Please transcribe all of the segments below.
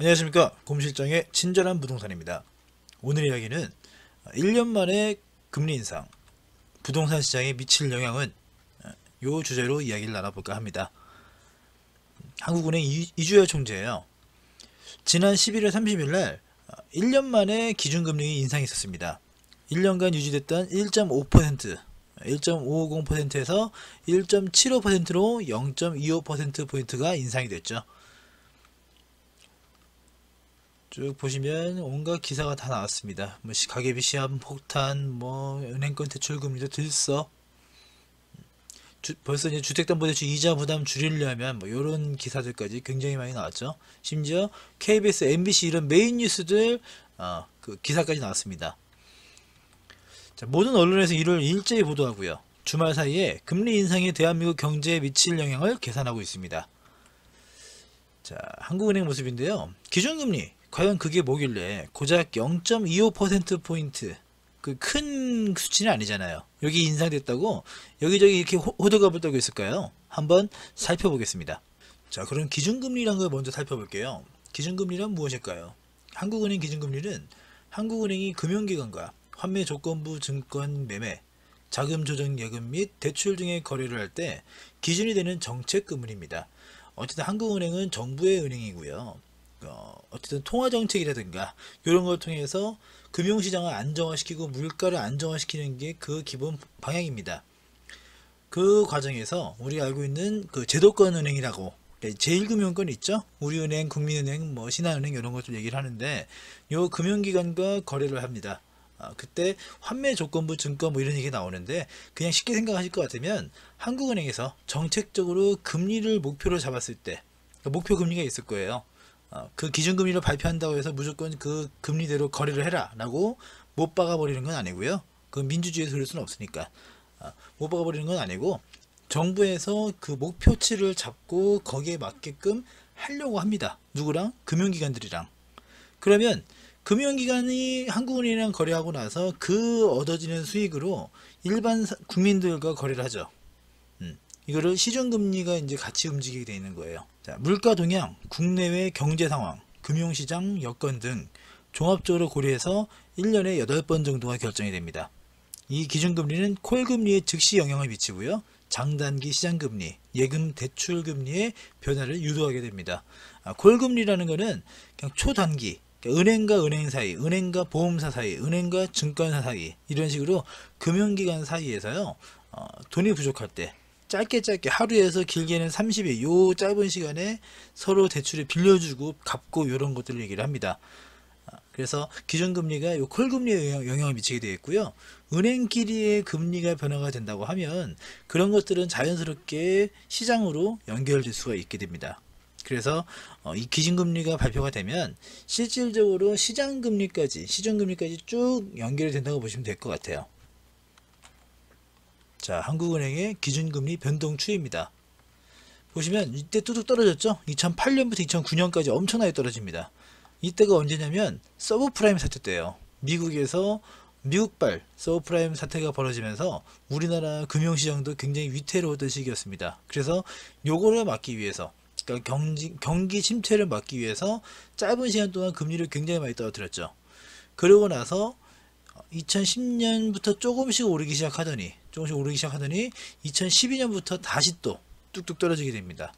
안녕하십니까, 곰실장의 친절한 부동산입니다. 오늘 이야기는 1년 만에 금리 인상, 부동산 시장에 미칠 영향은 요 주제로 이야기를 나눠볼까 합니다. 한국은행 이주열 총재예요. 지난 11월 30일 날 1년 만에 기준금리 인상이 있었습니다. 1년간 유지됐던 1.5%, 1.550%에서 1.75%로 0.25%포인트가 인상이 됐죠. 쭉 보시면 온갖 기사가 다 나왔습니다. 뭐 가계비 시험 폭탄, 뭐 은행권 대출금리도 들썩, 벌써 이제 주택담보대출 이자 부담 줄이려면 뭐 이런 기사들까지 굉장히 많이 나왔죠. 심지어 KBS, MBC 이런 메인 뉴스들 그 기사까지 나왔습니다. 자, 모든 언론에서 이를 일제히 보도하고요. 주말 사이에 금리 인상이 대한민국 경제에 미칠 영향을 계산하고 있습니다. 자, 한국은행 모습인데요. 기준금리 과연 그게 뭐길래 고작 0.25%포인트, 그 큰 수치는 아니잖아요. 여기 인상됐다고 여기저기 이렇게 호들갑을 떨고 있을까요? 한번 살펴보겠습니다. 자, 그럼 기준금리란 걸 먼저 살펴볼게요. 기준금리란 무엇일까요? 한국은행 기준금리는 한국은행이 금융기관과 환매조건부 증권 매매, 자금조정 예금 및 대출 등의 거래를 할 때 기준이 되는 정책금리입니다. 어쨌든 한국은행은 정부의 은행이고요. 어쨌든 통화정책이라든가 이런 걸 통해서 금융시장을 안정화시키고 물가를 안정화시키는 게 그 기본 방향입니다. 그 과정에서 우리가 알고 있는 그 제도권 은행이라고 제1금융권 있죠? 우리은행, 국민은행, 뭐 신한은행 이런 것들 얘기를 하는데 요 금융기관과 거래를 합니다. 그때 환매조건부 증권 뭐 이런 얘기 나오는데 그냥 쉽게 생각하실 것 같으면 한국은행에서 정책적으로 금리를 목표로 잡았을 때 목표 금리가 있을 거예요. 그 기준금리를 발표한다고 해서 무조건 그 금리대로 거래를 해라 라고 못 박아버리는 건 아니고요. 그 민주주의에서 그럴 수는 없으니까 못 박아버리는 건 아니고 정부에서 그 목표치를 잡고 거기에 맞게끔 하려고 합니다. 누구랑? 금융기관들이랑. 그러면 금융기관이 한국은행이랑 거래하고 나서 그 얻어지는 수익으로 일반 국민들과 거래를 하죠. 이거를 시중금리가 이제 같이 움직이게 되어 있는 거예요. 자, 물가 동향, 국내외 경제 상황, 금융시장 여건 등 종합적으로 고려해서 1년에 8번 정도가 결정이 됩니다. 이 기준금리는 콜금리에 즉시 영향을 미치고요. 장단기 시장금리, 예금 대출금리의 변화를 유도하게 됩니다. 콜금리라는 것은 그냥 초단기, 그러니까 은행과 은행 사이, 은행과 보험사 사이, 은행과 증권사 사이 이런 식으로 금융기관 사이에서요. 돈이 부족할 때 짧게 하루에서 길게는 30일 요 짧은 시간에 서로 대출을 빌려주고 갚고 이런 것들을 얘기를 합니다. 그래서 기준금리가 요 콜금리에 영향을 미치게 되어 있고요. 은행끼리의 금리가 변화가 된다고 하면 그런 것들은 자연스럽게 시장으로 연결될 수가 있게 됩니다. 그래서 이 기준금리가 발표가 되면 실질적으로 시중금리까지 쭉 연결이 된다고 보시면 될 것 같아요. 자, 한국은행의 기준금리 변동 추이입니다. 보시면 이때 뚜둑 떨어졌죠? 2008년부터 2009년까지 엄청나게 떨어집니다. 이때가 언제냐면 서브프라임 사태 때예요. 미국에서 미국발 서브프라임 사태가 벌어지면서 우리나라 금융시장도 굉장히 위태로웠던 시기였습니다. 그래서 요거를 막기 위해서, 그러니까 경기 침체를 막기 위해서 짧은 시간 동안 금리를 굉장히 많이 떨어뜨렸죠. 그러고 나서 2010년부터 조금씩 오르기 시작하더니 2012년부터 다시 또 뚝뚝 떨어지게 됩니다.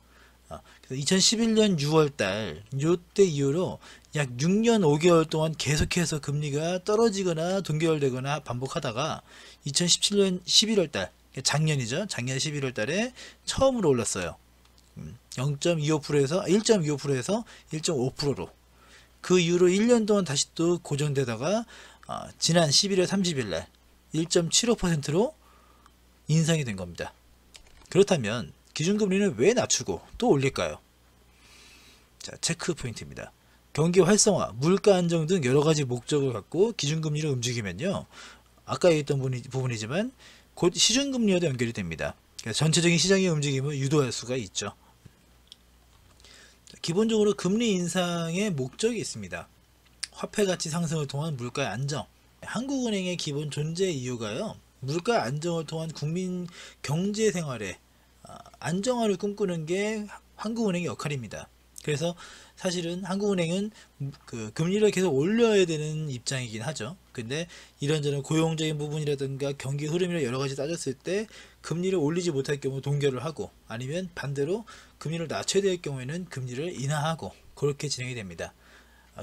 그래서 2011년 6월달 요때 이후로 약 6년 5개월 동안 계속해서 금리가 떨어지거나 동결되거나 반복하다가 2017년 11월달, 작년이죠. 작년 11월달에 처음으로 올랐어요. 0.25%에서 1.25%에서 1.5%로. 그 이후로 1년 동안 다시 또 고정되다가 지난 11월 30일 날 1.75%로 인상이 된 겁니다. 그렇다면 기준금리는 왜 낮추고 또 올릴까요? 자, 체크 포인트입니다. 경기 활성화, 물가 안정 등 여러가지 목적을 갖고 기준금리를 움직이면요, 아까 얘기했던 부분이지만 곧 시중금리와도 연결이 됩니다. 그래서 전체적인 시장의 움직임을 유도할 수가 있죠. 기본적으로 금리 인상의 목적이 있습니다. 화폐가치 상승을 통한 물가의 안정. 한국은행의 기본 존재 이유가요, 물가 안정을 통한 국민 경제 생활의 안정화를 꿈꾸는 게 한국은행의 역할입니다. 그래서 사실은 한국은행은 그 금리를 계속 올려야 되는 입장이긴 하죠. 근데 이런저런 고용적인 부분이라든가 경기 흐름이나 여러 가지 따졌을 때 금리를 올리지 못할 경우 동결을 하고, 아니면 반대로 금리를 낮춰야 될 경우에는 금리를 인하하고, 그렇게 진행이 됩니다.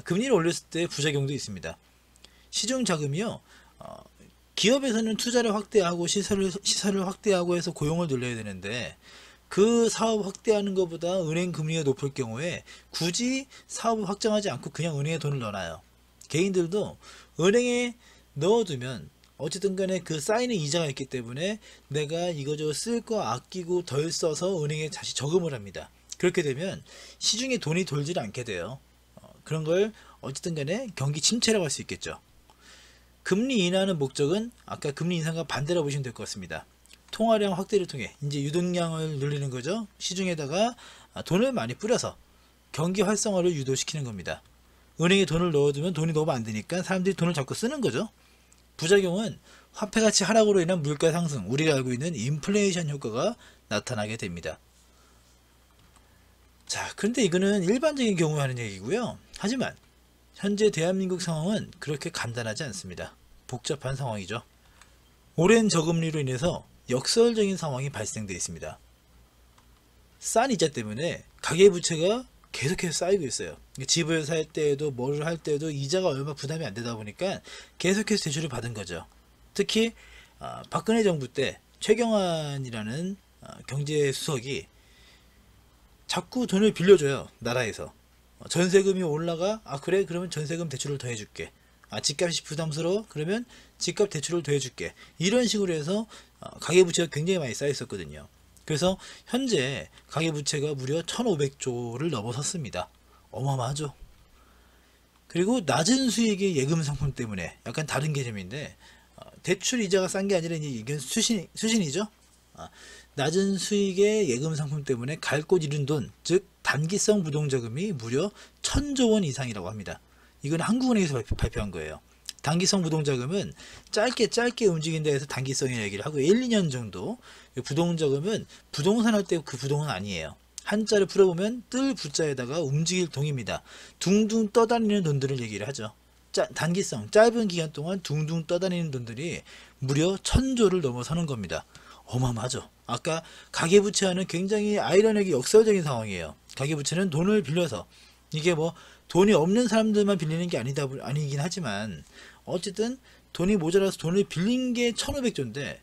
금리를 올렸을 때 부작용도 있습니다. 시중 자금이요, 기업에서는 투자를 확대하고 시설을 확대하고 해서 고용을 늘려야 되는데, 그 사업 확대하는 것보다 은행 금리가 높을 경우에 굳이 사업을 확장하지 않고 그냥 은행에 돈을 넣어놔요. 개인들도 은행에 넣어두면 어쨌든 간에 그 쌓이는 이자가 있기 때문에 내가 이거저거 쓸 거 아끼고 덜 써서 은행에 다시 저금을 합니다. 그렇게 되면 시중에 돈이 돌질 않게 돼요. 그런 걸 어쨌든 간에 경기 침체라고 할 수 있겠죠. 금리 인하하는 목적은 아까 금리 인상과 반대로 보시면 될 것 같습니다. 통화량 확대를 통해 이제 유동량을 늘리는 거죠. 시중에다가 돈을 많이 뿌려서 경기 활성화를 유도시키는 겁니다. 은행에 돈을 넣어두면 돈이 너무 안 되니까 사람들이 돈을 자꾸 쓰는 거죠. 부작용은 화폐 가치 하락으로 인한 물가 상승, 우리가 알고 있는 인플레이션 효과가 나타나게 됩니다. 자, 그런데 이거는 일반적인 경우에 하는 얘기고요. 하지만 현재 대한민국 상황은 그렇게 간단하지 않습니다. 복잡한 상황이죠. 오랜 저금리로 인해서 역설적인 상황이 발생되어 있습니다. 싼 이자 때문에 가계부채가 계속해서 쌓이고 있어요. 집을 살 때에도 뭐를 할 때에도 이자가 얼마 부담이 안 되다 보니까 계속해서 대출을 받은 거죠. 특히 박근혜 정부 때 최경환이라는 경제수석이 자꾸 돈을 빌려줘요. 나라에서. 전세금이 올라가, 그래, 그러면 전세금 대출을 더 해줄게. 집값이 부담스러워, 그러면 집값 대출을 더 해줄게. 이런 식으로 해서 가계부채가 굉장히 많이 쌓여 있었거든요. 그래서 현재 가계부채가 무려 1500조를 넘어섰습니다. 어마어마하죠. 그리고 낮은 수익의 예금 상품 때문에, 약간 다른 개념인데, 대출 이자가 싼 게 아니라 이게 수신이죠. 낮은 수익의 예금 상품 때문에 갈 곳 잃은 돈, 즉 단기성 부동자금이 무려 1000조 원 이상이라고 합니다. 이건 한국은행에서 발표한 거예요. 단기성 부동자금은 짧게 움직인다 해서 단기성이라고 얘기를 하고, 1, 2년 정도. 부동자금은 부동산 할 때 그 부동은 아니에요. 한자를 풀어보면 뜰 부자에다가 움직일 동입니다. 둥둥 떠다니는 돈들을 얘기를 하죠. 단기성, 짧은 기간 동안 둥둥 떠다니는 돈들이 무려 1000조를 넘어서는 겁니다. 어마어마하죠. 아까 가계부채와는 굉장히 아이러니하게 역설적인 상황이에요. 가계부채는 돈을 빌려서, 이게 뭐 돈이 없는 사람들만 빌리는 게 아니긴 하지만, 어쨌든 돈이 모자라서 돈을 빌린 게 1500조인데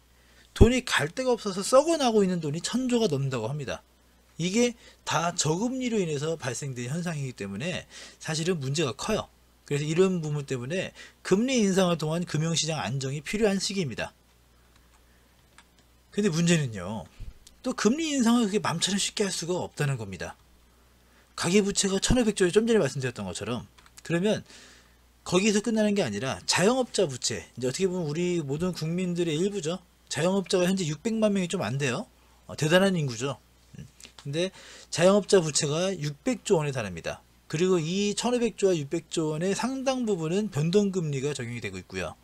돈이 갈 데가 없어서 썩어나고 있는 돈이 1000조가 넘는다고 합니다. 이게 다 저금리로 인해서 발생된 현상이기 때문에 사실은 문제가 커요. 그래서 이런 부분 때문에 금리 인상을 통한 금융시장 안정이 필요한 시기입니다. 근데 문제는요, 또 금리 인상을 그렇게 맘처럼 쉽게 할 수가 없다는 겁니다. 가계부채가 1500조에 좀 전에 말씀드렸던 것처럼, 그러면 거기서 끝나는 게 아니라 자영업자 부채, 이제 어떻게 보면 우리 모든 국민들의 일부죠. 자영업자가 현재 600만 명이 좀 안 돼요. 대단한 인구죠. 근데 자영업자 부채가 600조 원에 달합니다. 그리고 이 1500조와 600조 원의 상당 부분은 변동금리가 적용이 되고 있고요.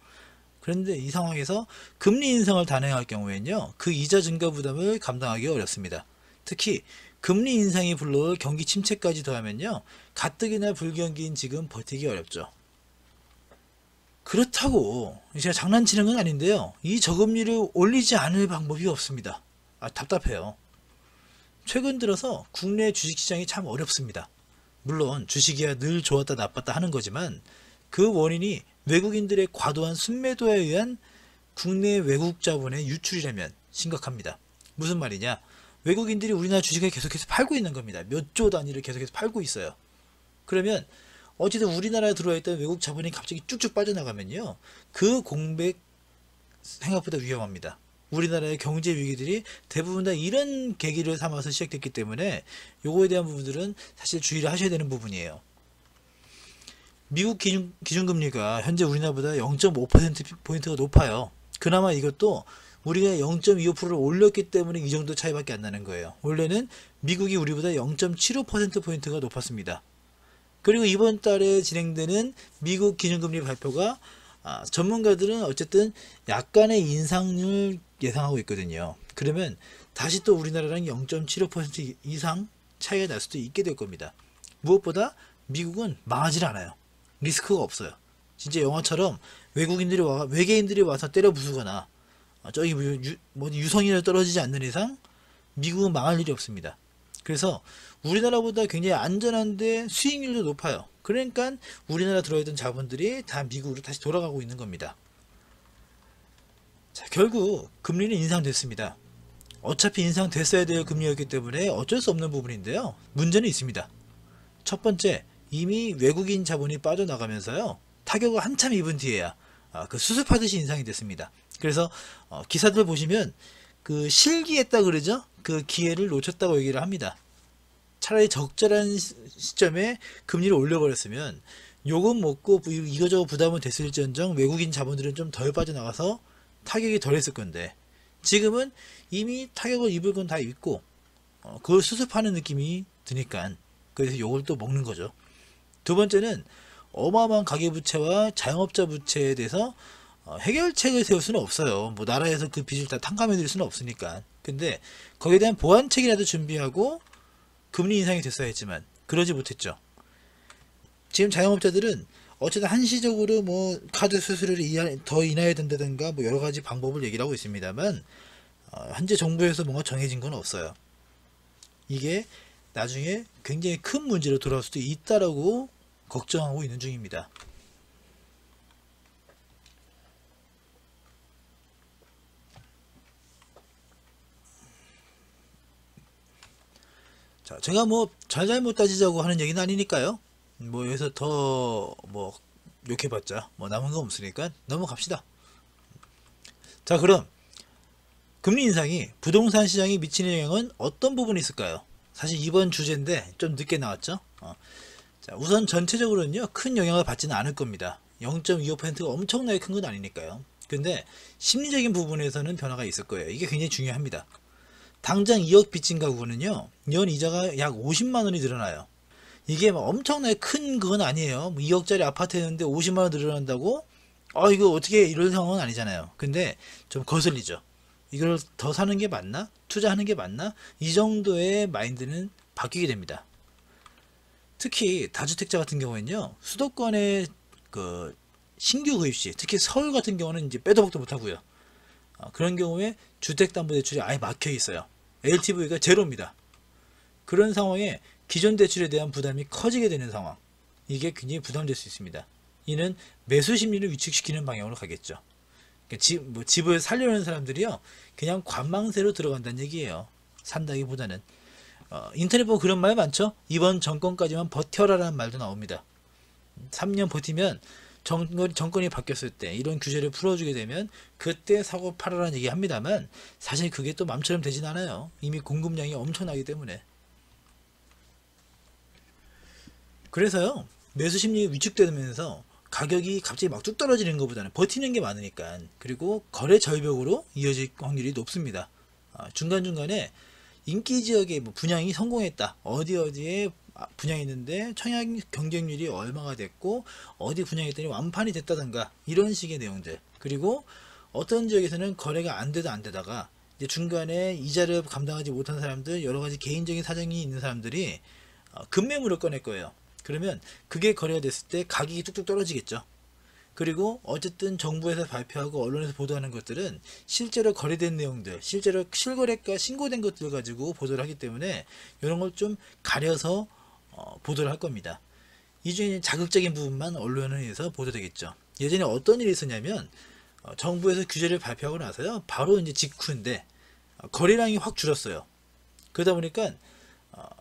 그런데 이 상황에서 금리 인상을 단행할 경우에는요, 그 이자 증가 부담을 감당하기 어렵습니다. 특히 금리 인상이 불러올 경기 침체까지 더하면요, 가뜩이나 불경기인 지금 버티기 어렵죠. 그렇다고 제가 장난치는 건 아닌데요, 이 저금리를 올리지 않을 방법이 없습니다. 답답해요. 최근 들어서 국내 주식시장이 참 어렵습니다. 물론 주식이야 늘 좋았다 나빴다 하는 거지만, 그 원인이 외국인들의 과도한 순매도에 의한 국내 외국 자본의 유출이라면 심각합니다. 무슨 말이냐, 외국인들이 우리나라 주식을 계속해서 팔고 있는 겁니다. 몇 조 단위를 계속해서 팔고 있어요. 그러면 어쨌든 우리나라에 들어와 있던 외국 자본이 갑자기 쭉쭉 빠져나가면요, 그 공백 생각보다 위험합니다. 우리나라의 경제 위기들이 대부분 다 이런 계기를 삼아서 시작됐기 때문에 요거에 대한 부분들은 사실 주의를 하셔야 되는 부분이에요. 미국 기준금리가 현재 우리나라보다 0.5%포인트가 높아요. 그나마 이것도 우리가 0.25%를 올렸기 때문에 이 정도 차이밖에 안 나는 거예요. 원래는 미국이 우리보다 0.75%포인트가 높았습니다. 그리고 이번 달에 진행되는 미국 기준금리 발표가 전문가들은 어쨌든 약간의 인상률 예상하고 있거든요. 그러면 다시 또 우리나라랑 0.75% 이상 차이가 날 수도 있게 될 겁니다. 무엇보다 미국은 망하지 않아요. 리스크가 없어요. 진짜 영화처럼 외계인들이 와서 때려 부수거나 저기 유성이나 떨어지지 않는 이상 미국은 망할 일이 없습니다. 그래서 우리나라보다 굉장히 안전한데 수익률도 높아요. 그러니까 우리나라 들어있던 자본들이 다 미국으로 다시 돌아가고 있는 겁니다. 자, 결국 금리는 인상됐습니다. 어차피 인상됐어야 될 금리였기 때문에 어쩔 수 없는 부분인데요. 문제는 있습니다. 첫 번째, 이미 외국인 자본이 빠져나가면서요. 타격을 한참 입은 뒤에야 그 수습하듯이 인상이 됐습니다. 그래서 기사들 보시면 그 실기했다 그러죠. 그 기회를 놓쳤다고 얘기를 합니다. 차라리 적절한 시점에 금리를 올려버렸으면 요금 먹고 이거저거 부담은 됐을지언정 외국인 자본들은 좀 덜 빠져나가서 타격이 덜했을 건데 지금은 이미 타격을 입을 건 다 입고 그걸 수습하는 느낌이 드니까 그래서 요걸 또 먹는 거죠. 두 번째는 어마어마한 가계부채와 자영업자 부채에 대해서 해결책을 세울 수는 없어요. 뭐 나라에서 그 빚을 다 탕감해 드릴 수는 없으니까. 근데 거기에 대한 보완책이라도 준비하고 금리 인상이 됐어야 했지만 그러지 못했죠. 지금 자영업자들은 어쨌든 한시적으로 뭐 카드 수수료를 더 인하해야 된다든가 뭐 여러 가지 방법을 얘기를 하고 있습니다만 현재 정부에서 뭔가 정해진 건 없어요. 이게 나중에 굉장히 큰 문제로 돌아올 수도 있다라고 걱정하고 있는 중입니다. 자, 제가 뭐 잘잘못 따지자고 하는 얘기는 아니니까요. 뭐 여기서 더 뭐 욕해봤자 뭐 남은 거 없으니까 넘어갑시다. 자, 그럼 금리 인상이 부동산 시장에 미치는 영향은 어떤 부분이 있을까요? 사실 이번 주제인데 좀 늦게 나왔죠. 자, 우선 전체적으로는요 큰 영향을 받지는 않을 겁니다. 0.25%가 엄청나게 큰 건 아니니까요. 근데 심리적인 부분에서는 변화가 있을 거예요. 이게 굉장히 중요합니다. 당장 2억 빚진 가구는요 연 이자가 약 50만원이 늘어나요. 이게 막 엄청나게 큰 그건 아니에요. 2억짜리 아파트였는데 50만원 늘어난다고 이거 어떻게 이럴 상황은 아니잖아요. 근데 좀 거슬리죠. 이걸 더 사는 게 맞나? 투자하는 게 맞나? 이 정도의 마인드는 바뀌게 됩니다. 특히 다주택자 같은 경우에는요 수도권의 그 신규 구입시, 특히 서울 같은 경우는 이제 빼도 박도 못하고요. 그런 경우에 주택담보대출이 아예 막혀 있어요. LTV가 제로입니다. 그런 상황에 기존 대출에 대한 부담이 커지게 되는 상황, 이게 굉장히 부담될 수 있습니다. 이는 매수 심리를 위축시키는 방향으로 가겠죠. 그러니까 집을 살려는 사람들이요 그냥 관망세로 들어간다는 얘기예요. 산다기보다는. 인터넷 보면 그런 말 많죠. 이번 정권까지만 버텨라라는 말도 나옵니다. 3년 버티면 정권이 바뀌었을 때 이런 규제를 풀어주게 되면 그때 사고 팔아라는 얘기 합니다만 사실 그게 또 맘처럼 되진 않아요. 이미 공급량이 엄청나기 때문에. 그래서요 매수 심리가 위축되면서 가격이 갑자기 막 뚝 떨어지는 것보다는 버티는 게 많으니까, 그리고 거래 절벽으로 이어질 확률이 높습니다. 중간중간에 인기 지역의 뭐 분양이 성공했다, 어디에 분양했는데 청약 경쟁률이 얼마가 됐고 어디 분양했더니 완판이 됐다던가 이런 식의 내용들, 그리고 어떤 지역에서는 거래가 안 되다가 이제 중간에 이자를 감당하지 못한 사람들, 여러 가지 개인적인 사정이 있는 사람들이 급매물을 꺼낼 거예요. 그러면 그게 거래가 됐을 때 가격이 뚝뚝 떨어지겠죠. 그리고 어쨌든 정부에서 발표하고 언론에서 보도하는 것들은 실제로 거래된 내용들, 실제로 실거래가 신고된 것들 가지고 보도를 하기 때문에 이런 걸 좀 가려서 보도를 할 겁니다. 이 중에 자극적인 부분만 언론에 의해서 보도되겠죠. 예전에 어떤 일이 있었냐면 정부에서 규제를 발표하고 나서요 바로 이제 직후인데 거래량이 확 줄었어요. 그러다 보니까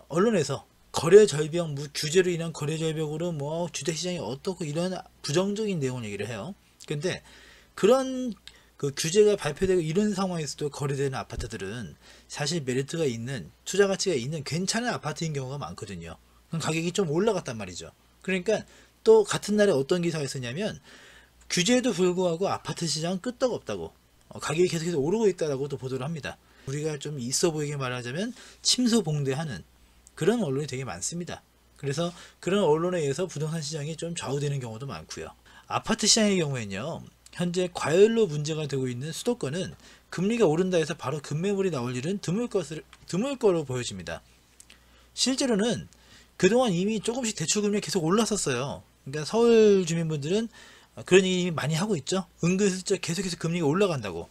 언론에서 거래 절벽, 규제로 인한 거래 절벽으로 뭐 주택시장이 어떻고 이런 부정적인 내용을 얘기를 해요. 근데 그런 그 규제가 발표되고 이런 상황에서도 거래되는 아파트들은 사실 메리트가 있는, 투자 가치가 있는 괜찮은 아파트인 경우가 많거든요. 그럼 가격이 좀 올라갔단 말이죠. 그러니까 또 같은 날에 어떤 기사가 있었냐면 규제에도 불구하고 아파트 시장 끄떡 없다고, 가격이 계속해서 오르고 있다라고 또 보도를 합니다. 우리가 좀 있어 보이게 말하자면 침소봉대하는 그런 언론이 되게 많습니다. 그래서 그런 언론에 의해서 부동산 시장이 좀 좌우되는 경우도 많고요. 아파트 시장의 경우에는요 현재 과열로 문제가 되고 있는 수도권은 금리가 오른다 해서 바로 급매물이 나올 일은 드물 거로 보여집니다. 실제로는 그동안 이미 조금씩 대출금리가 계속 올랐었어요. 그러니까 서울 주민분들은 그런 얘기 많이 하고 있죠. 은근슬쩍 계속해서 금리가 올라간다고.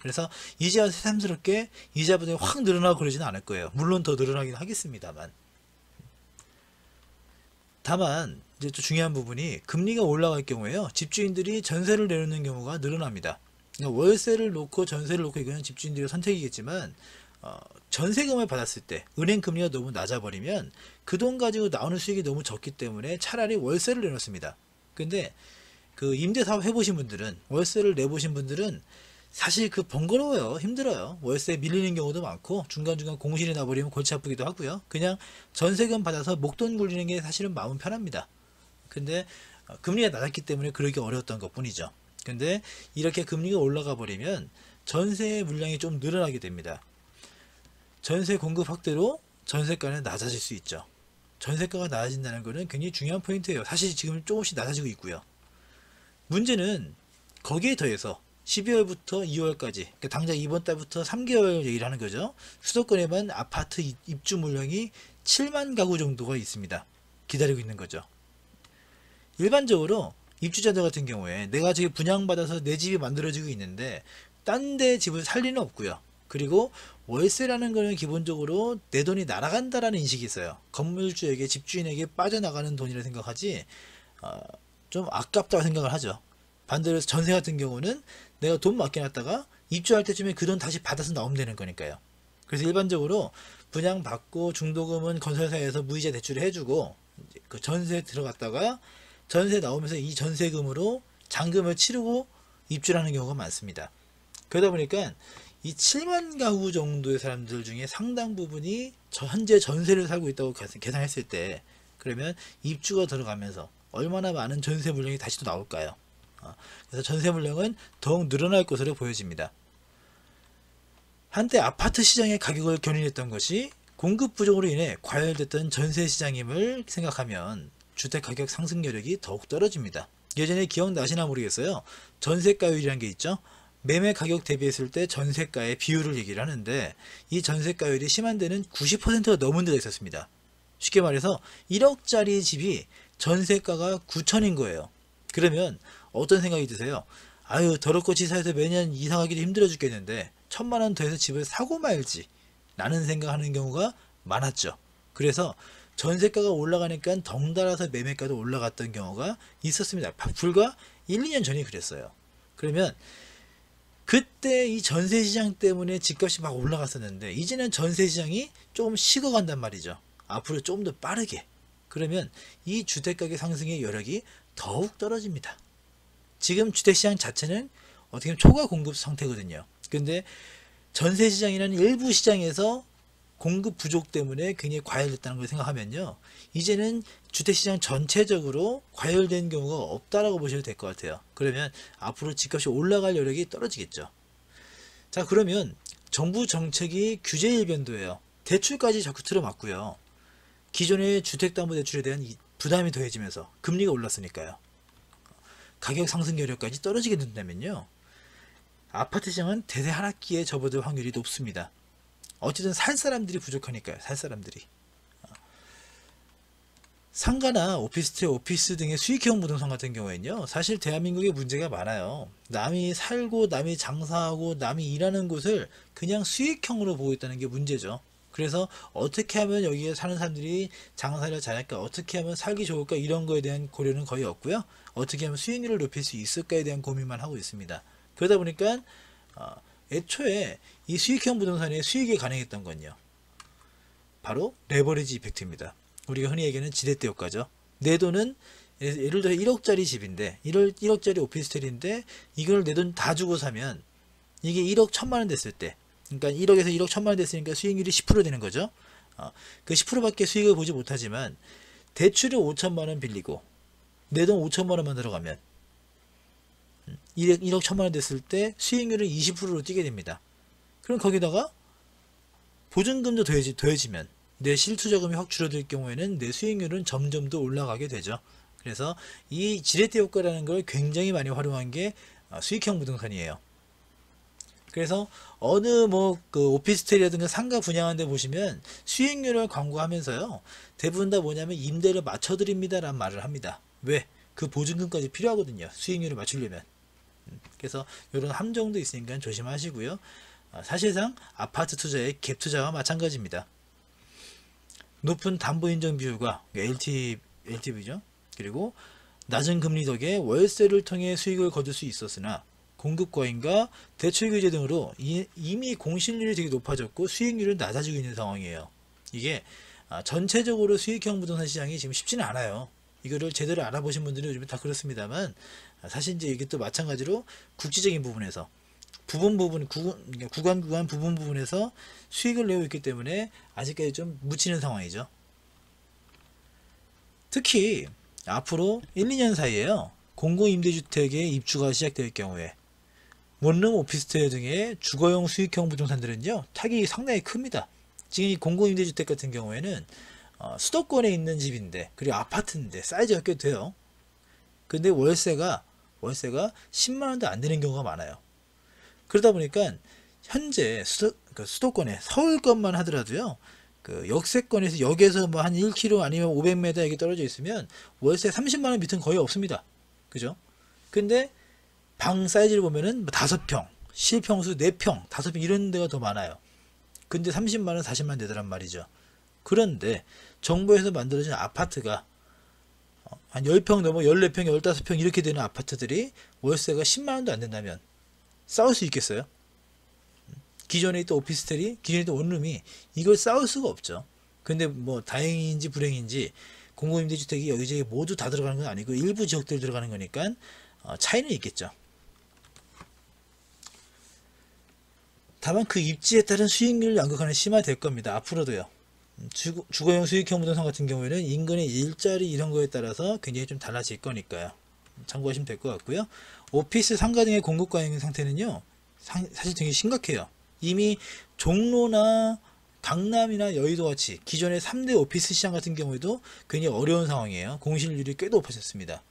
그래서 이제야 새삼스럽게 이자 부담이 확 늘어나고 그러지는 않을 거예요. 물론 더 늘어나긴 하겠습니다만. 다만 이제 또 중요한 부분이 금리가 올라갈 경우에요. 집주인들이 전세를 내놓는 경우가 늘어납니다. 그러니까 월세를 놓고 전세를 놓고 이거는 집주인들의 선택이겠지만 전세금을 받았을 때 은행 금리가 너무 낮아버리면 그 돈 가지고 나오는 수익이 너무 적기 때문에 차라리 월세를 내놓습니다. 근데 그 임대사업 해보신 분들은 월세를 내보신 분들은 사실 그 번거로워요. 힘들어요. 월세 밀리는 경우도 많고 중간중간 공실이 나버리면 골치 아프기도 하고요. 그냥 전세금 받아서 목돈 굴리는 게 사실은 마음 편합니다. 근데 금리가 낮았기 때문에 그러기 어려웠던 것 뿐이죠. 근데 이렇게 금리가 올라가 버리면 전세 물량이 좀 늘어나게 됩니다. 전세 공급 확대로 전세가는 낮아질 수 있죠. 전세가가 낮아진다는 것은 굉장히 중요한 포인트예요. 사실 지금 조금씩 낮아지고 있고요. 문제는 거기에 더해서 12월부터 2월까지, 그러니까 당장 이번 달부터 3개월 얘기를 하는 거죠. 수도권에만 아파트 입주 물량이 7만 가구 정도가 있습니다. 기다리고 있는 거죠. 일반적으로 입주자들 같은 경우에 내가 지금 분양받아서 내 집이 만들어지고 있는데 딴 데 집을 살 리는 없고요. 그리고 월세라는 거는 기본적으로 내 돈이 날아간다라는 인식이 있어요. 건물주에게, 집주인에게 빠져나가는 돈이라 생각하지 좀 아깝다고 생각을 하죠. 반대로 전세 같은 경우는 내가 돈 맡겨놨다가 입주할 때쯤에 그 돈 다시 받아서 나오면 되는 거니까요. 그래서 일반적으로 분양받고 중도금은 건설사에서 무이자 대출을 해주고 그 전세 들어갔다가 전세 나오면서 이 전세금으로 잔금을 치르고 입주를 하는 경우가 많습니다. 그러다 보니까 이 7만 가구 정도의 사람들 중에 상당 부분이 현재 전세를 살고 있다고 계산했을 때 그러면 입주가 들어가면서 얼마나 많은 전세 물량이 다시 또 나올까요? 그래서 전세 물량은 더욱 늘어날 것으로 보여집니다. 한때 아파트 시장의 가격을 견인했던 것이 공급 부족으로 인해 과열됐던 전세 시장임을 생각하면 주택 가격 상승 여력이 더욱 떨어집니다. 예전에 기억나시나 모르겠어요. 전세가율이라는 게 있죠. 매매 가격 대비했을 때 전세가의 비율을 얘기를 하는데 이 전세가율이 심한 데는 90%가 넘은 데가 있었습니다. 쉽게 말해서 1억짜리 집이 전세가가 9천인 거예요. 그러면 어떤 생각이 드세요? 아유 더럽고 치사해서 매년 이사하기도 힘들어 죽겠는데 1,000만 원 더해서 집을 사고 말지 라는 생각하는 경우가 많았죠. 그래서 전세가가 올라가니까 덩달아서 매매가도 올라갔던 경우가 있었습니다. 불과 1, 2년 전이 그랬어요. 그러면 그때 이 전세시장 때문에 집값이 막 올라갔었는데 이제는 전세시장이 조금 식어간단 말이죠. 앞으로 조금 더 빠르게. 그러면 이 주택가격 상승의 여력이 더욱 떨어집니다. 지금 주택시장 자체는 어떻게 보면 초과 공급 상태거든요. 근데 전세시장이라는 일부 시장에서 공급 부족 때문에 굉장히 과열됐다는 걸 생각하면요. 이제는 주택시장 전체적으로 과열된 경우가 없다라고 보셔도 될 것 같아요. 그러면 앞으로 집값이 올라갈 여력이 떨어지겠죠. 자, 그러면 정부 정책이 규제 일변도예요. 대출까지 자꾸 틀어막고요. 기존의 주택담보대출에 대한 부담이 더해지면서 금리가 올랐으니까요. 가격 상승 여력까지 떨어지게 된다면요. 아파트 시장은 대세 하락기에 접어들 확률이 높습니다. 어쨌든 살 사람들이 부족하니까요. 살 사람들이. 상가나 오피스텔, 오피스 등의 수익형 부동산 같은 경우에는요. 사실 대한민국에 문제가 많아요. 남이 살고 남이 장사하고 남이 일하는 곳을 그냥 수익형으로 보고 있다는 게 문제죠. 그래서 어떻게 하면 여기에 사는 사람들이 장사를 잘할까, 어떻게 하면 살기 좋을까 이런 거에 대한 고려는 거의 없고요. 어떻게 하면 수익률을 높일 수 있을까에 대한 고민만 하고 있습니다. 그러다 보니까 애초에 이 수익형 부동산의 수익이 가능했던 건요. 바로 레버리지 이펙트입니다. 우리가 흔히 얘기하는 지렛대 효과죠. 내 돈은 예를 들어 1억짜리 집인데 1억짜리 오피스텔인데 이걸 내 돈 다 주고 사면 이게 1억 1천만 원 됐을 때 그러니까 1억에서 1억 1천만 원 됐으니까 수익률이 10% 되는 거죠. 그 10%밖에 수익을 보지 못하지만 대출을 5천만 원 빌리고 내 돈 5천만 원만 들어가면 1억 1천만 원 됐을 때 수익률은 20%로 뛰게 됩니다. 그럼 거기다가 보증금도 더해지면 내 실투자금이 확 줄어들 경우에는 내 수익률은 점점 더 올라가게 되죠. 그래서 이 지렛대 효과라는 걸 굉장히 많이 활용한 게 수익형 부동산이에요. 그래서 어느 뭐 그 오피스텔이라든가 상가 분양하는 데 보시면 수익률을 광고하면서요, 대부분 다 뭐냐면 임대를 맞춰드립니다 라는 말을 합니다. 왜? 그 보증금까지 필요하거든요, 수익률을 맞추려면. 그래서 이런 함정도 있으니까 조심하시고요. 사실상 아파트 투자의 갭 투자와 마찬가지입니다. 높은 담보 인정 비율과 LTV죠. 그리고 낮은 금리 덕에 월세를 통해 수익을 거둘 수 있었으나 공급 과잉과 대출 규제 등으로 이미 공실률이 되게 높아졌고 수익률은 낮아지고 있는 상황이에요. 이게 전체적으로 수익형 부동산 시장이 지금 쉽지는 않아요. 이거를 제대로 알아보신 분들은 요즘에 다 그렇습니다만, 사실 이제 이게 또 마찬가지로 국지적인 부분에서 구간 부분 부분에서 수익을 내고 있기 때문에 아직까지 좀 묻히는 상황이죠. 특히 앞으로 1, 2년 사이에요, 공공임대주택의 입주가 시작될 경우에 원룸 오피스텔 등의 주거용 수익형 부동산들은요, 타격이 상당히 큽니다. 지금 이 공공임대주택 같은 경우에는 수도권에 있는 집인데, 그리고 아파트인데 사이즈가 꽤 돼요. 근데 월세가 10만원도 안 되는 경우가 많아요. 그러다 보니까 현재 수도권에 서울권만 하더라도요, 그 역세권에서 역에서 뭐 한 1km 아니면 500m 이렇게 떨어져 있으면 월세 30만원 밑은 거의 없습니다. 그죠? 근데 방 사이즈를 보면은 5평, 실평수 4평, 5평 이런 데가 더 많아요. 근데 30만원, 40만원 되더란 말이죠. 그런데 정부에서 만들어진 아파트가 한 10평 넘어 14평, 15평 이렇게 되는 아파트들이 월세가 10만원도 안 된다면 싸울 수 있겠어요? 기존에 있던 오피스텔이, 기존에 있던 원룸이 이걸 싸울 수가 없죠. 근데 뭐 다행인지 불행인지 공공임대주택이 여기저기 모두 다 들어가는 건 아니고 일부 지역들 들어가는 거니까 차이는 있겠죠. 다만 그 입지에 따른 수익률 양극화는 심화될 겁니다. 앞으로도요. 주거용 수익형 부동산 같은 경우에는 인근의 일자리 이런 거에 따라서 굉장히 좀 달라질 거니까요. 참고하시면 될 것 같고요. 오피스 상가 등의 공급 과잉 상태는요, 사실 되게 심각해요. 이미 종로나 강남이나 여의도 같이 기존의 3대 오피스 시장 같은 경우에도 굉장히 어려운 상황이에요. 공실률이 꽤 높아졌습니다.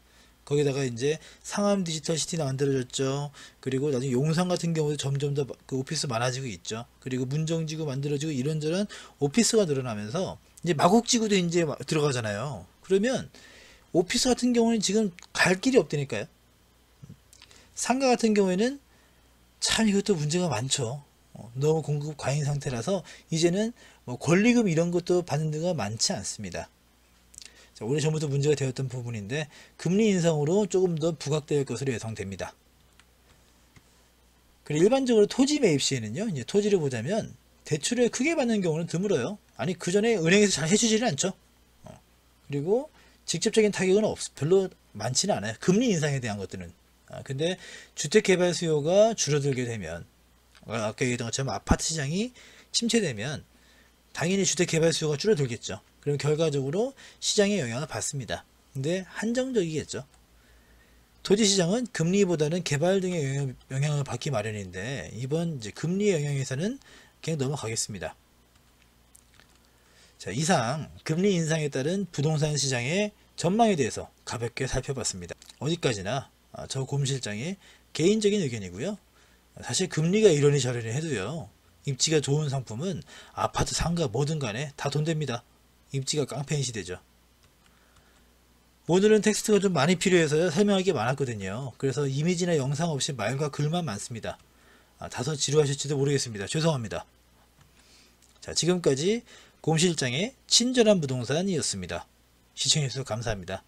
거기다가 이제 상암 디지털 시티가 만들어졌죠. 그리고 나중에 용산 같은 경우도 점점 더 그 오피스 많아지고 있죠. 그리고 문정지구 만들어지고 이런저런 오피스가 늘어나면서 이제 마곡지구도 이제 들어가잖아요. 그러면 오피스 같은 경우는 지금 갈 길이 없다니까요. 상가 같은 경우에는 참 이것도 문제가 많죠. 너무 공급 과잉 상태라서 이제는 뭐 권리금 이런 것도 받는 데가 많지 않습니다. 자, 오래전부터 문제가 되었던 부분인데 금리 인상으로 조금 더 부각될 것으로 예상됩니다. 그리고 일반적으로 토지 매입 시에는요, 이제 토지를 보자면 대출을 크게 받는 경우는 드물어요. 아니 그 전에 은행에서 잘 해주지는 않죠. 그리고 직접적인 타격은 별로 많지는 않아요. 금리 인상에 대한 것들은. 근데 주택 개발 수요가 줄어들게 되면, 아까 얘기했던 것처럼 아파트 시장이 침체되면 당연히 주택 개발 수요가 줄어들겠죠. 그럼 결과적으로 시장에 영향을 받습니다. 근데 한정적이겠죠. 토지 시장은 금리보다는 개발 등의 영향을 받기 마련인데 이번 이제 금리의 영향에서는 그냥 넘어가겠습니다. 자, 이상 금리 인상에 따른 부동산 시장의 전망에 대해서 가볍게 살펴봤습니다. 어디까지나 저 곰실장의 개인적인 의견이고요. 사실 금리가 이러니 저러니 해도요, 입지가 좋은 상품은 아파트, 상가 뭐든 간에 다 돈 됩니다. 입지가 깡패인 시대죠. 오늘은 텍스트가 좀 많이 필요해서요, 설명할 게 많았거든요. 그래서 이미지나 영상 없이 말과 글만 많습니다. 다소 지루하실지도 모르겠습니다. 죄송합니다. 자, 지금까지 곰실장의 친절한 부동산이었습니다. 시청해주셔서 감사합니다.